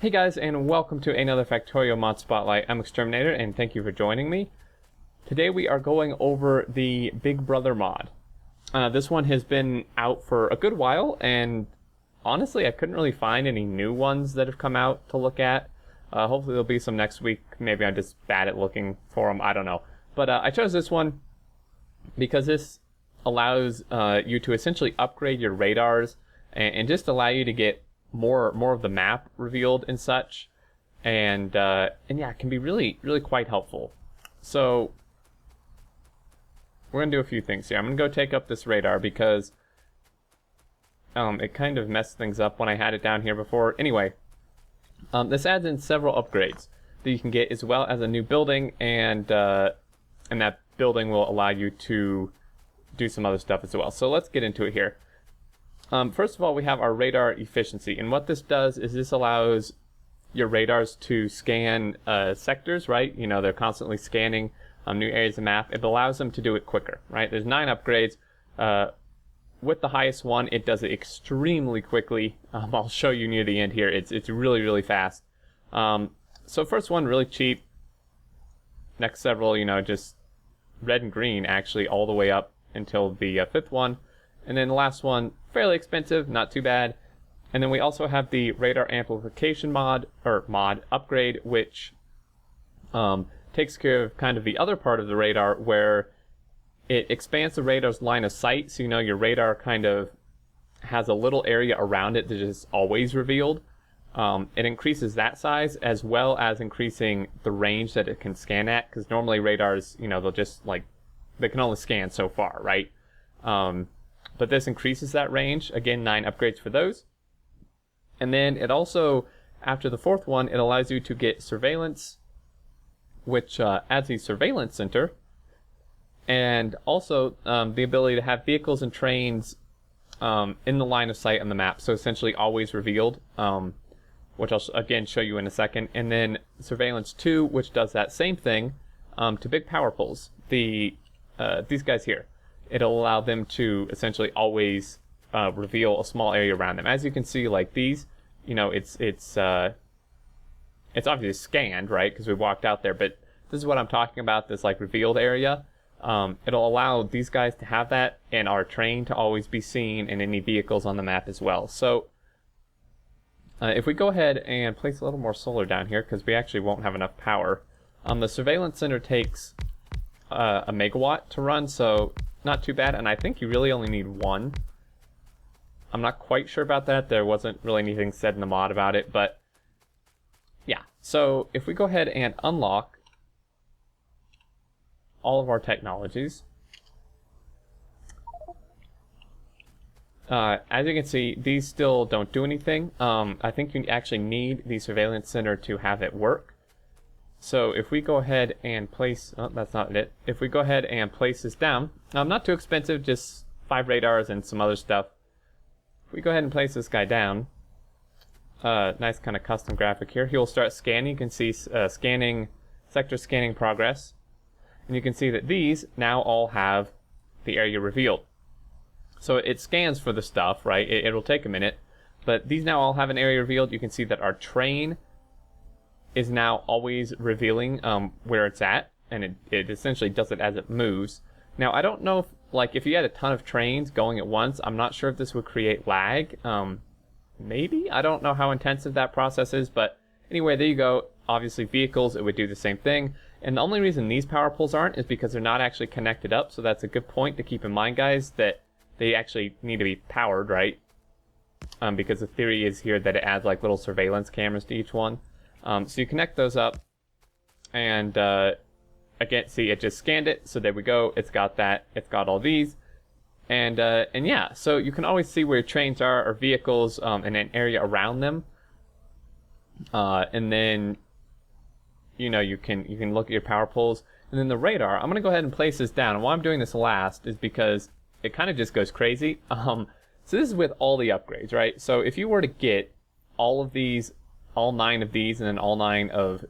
Hey guys, and welcome to another Factorio mod spotlight. I'm Exterminator, and thank you for joining me. Today we are going over the Big Brother mod. This one has been out for a good while, and honestly I couldn't really find any new ones that have come out to look at. Hopefully there'll be some next week. Maybe I'm just bad at looking for them, I don't know. But I chose this one because this allows you to essentially upgrade your radars and just allow you to get more of the map revealed and such, and yeah, it can be really quite helpful. So we're gonna do a few things here. I'm gonna go take up this radar because it kind of messed things up when I had it down here before. Anyway, this adds in several upgrades that you can get, as well as a new building, and that building will allow you to do some other stuff as well. So let's get into it here. First of all, we have our radar efficiency, and what this does is this allows your radars to scan sectors, right? You know, they're constantly scanning new areas of the map. It allows them to do it quicker, right? There's 9 upgrades. With the highest one, it does it extremely quickly. I'll show you near the end here. It's really fast. So first one, really cheap. Next several, you know, just red and green, actually, all the way up until the 5th one. And then the last one, fairly expensive, not too bad. And then we also have the radar amplification mod upgrade, which takes care of kind of the other part of the radar, where it expands the radar's line of sight. So, you know, your radar kind of has a little area around it that is always revealed. It increases that size, as well as increasing the range that it can scan at, because normally radars, you know, they'll just, like, they can only scan so far, right? But this increases that range. Again, 9 upgrades for those. And then it also, after the 4th one, it allows you to get surveillance, which adds a surveillance center, and also the ability to have vehicles and trains in the line of sight on the map, so essentially always revealed, which I'll again show you in a second. And then surveillance 2, which does that same thing to big power poles. These guys here. It'll allow them to essentially always reveal a small area around them. As you can see, like these, you know, it's obviously scanned, right? Because we walked out there, but this is what I'm talking about, this like revealed area. It'll allow these guys to have that, and our train to always be seen, and any vehicles on the map as well. So if we go ahead and place a little more solar down here, because we actually won't have enough power. The surveillance center takes a megawatt to run, so not too bad, and I think you really only need 1. I'm not quite sure about that. There wasn't really anything said in the mod about it, but yeah. So if we go ahead and unlock all of our technologies, as you can see, these still don't do anything. I think you actually need the surveillance center to have it work. So if we go ahead and place, oh, that's not it. If we go ahead and place this down, not too expensive, just 5 radars and some other stuff. If we go ahead and place this guy down, nice kind of custom graphic here. He will start scanning. You can see sector scanning progress. And you can see that these now all have the area revealed. So it scans for the stuff, right? It'll take a minute. But these now all have an area revealed. You can see that our train is now always revealing where it's at, and it essentially does it as it moves. Now, I don't know if you had a ton of trains going at once, I'm not sure if this would create lag. Maybe? I don't know how intensive that process is, but anyway, there you go. Obviously, vehicles, it would do the same thing. And the only reason these power poles aren't is because they're not actually connected up, so that's a good point to keep in mind, guys, that they actually need to be powered, right? Because the theory is here that it adds like little surveillance cameras to each one. So you connect those up, and again, see, it just scanned it, so there we go. It's got that. It's got all these, and yeah, so you can always see where trains are, or vehicles, in an area around them, and then, you know, you can look at your power poles, and then the radar. I'm gonna go ahead and place this down, and why I'm doing this last is because it kind of just goes crazy. So this is with all the upgrades, right? So if you were to get all of these, all 9 of these, and then all 9 of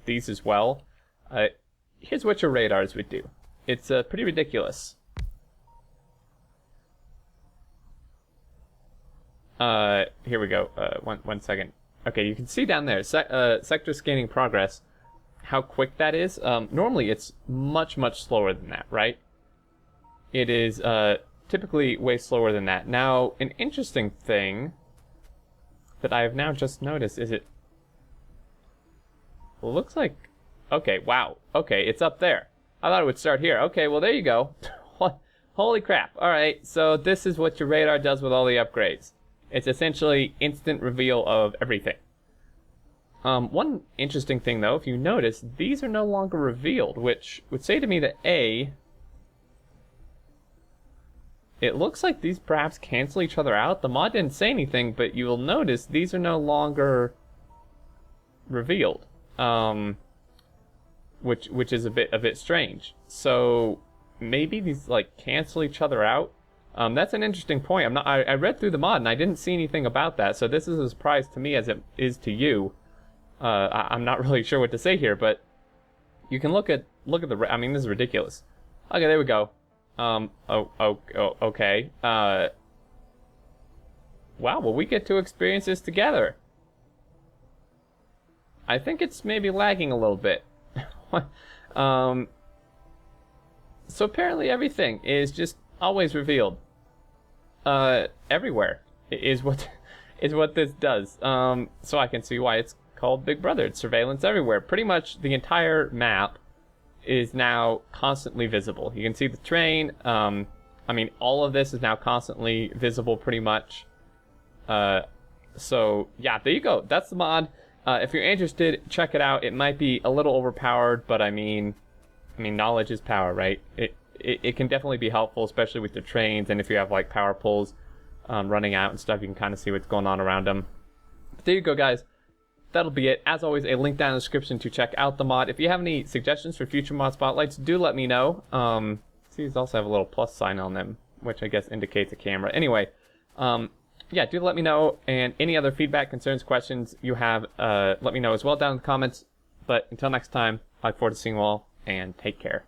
these as well, here's what your radars would do. It's pretty ridiculous. Here we go. One second. Okay, you can see down there, sector scanning progress, how quick that is. Normally it's much, much slower than that, right? It is typically way slower than that. Now, an interesting thing that I have now just noticed is it looks like, okay, wow, okay, it's up there. I thought it would start here. Okay, well, there you go. Holy crap. All right, so this is what your radar does with all the upgrades. It's essentially instant reveal of everything. One interesting thing, though, if you notice, these are no longer revealed, which would say to me that A, it looks like these perhaps cancel each other out. The mod didn't say anything, but you will notice these are no longer revealed, which is a bit strange. So maybe these like cancel each other out. That's an interesting point. I read through the mod and I didn't see anything about that. So this is a surprise to me as it is to you. I'm not really sure what to say here, but you can look at the. I mean, this is ridiculous. Okay, there we go. Okay. Wow. Well, we get to experience this together. I think it's maybe lagging a little bit. So apparently everything is just always revealed. Everywhere is what this does. So I can see why it's called Big Brother. It's surveillance everywhere. Pretty much the entire map is now constantly visible. You can see the train. I mean, all of this is now constantly visible pretty much. So yeah, there you go. That's the mod. If you're interested, check it out. It might be a little overpowered, but I mean, knowledge is power, right? It can definitely be helpful, especially with the trains, and if you have like power poles running out and stuff, you can kind of see what's going on around them. But there you go, guys. That'll be it. As always, a link down in the description to check out the mod. If you have any suggestions for future mod spotlights, do let me know. See, these also have a little plus sign on them, which I guess indicates a camera. Anyway, yeah, do let me know. And any other feedback, concerns, questions you have, let me know as well down in the comments. But until next time, I look forward to seeing you all, and take care.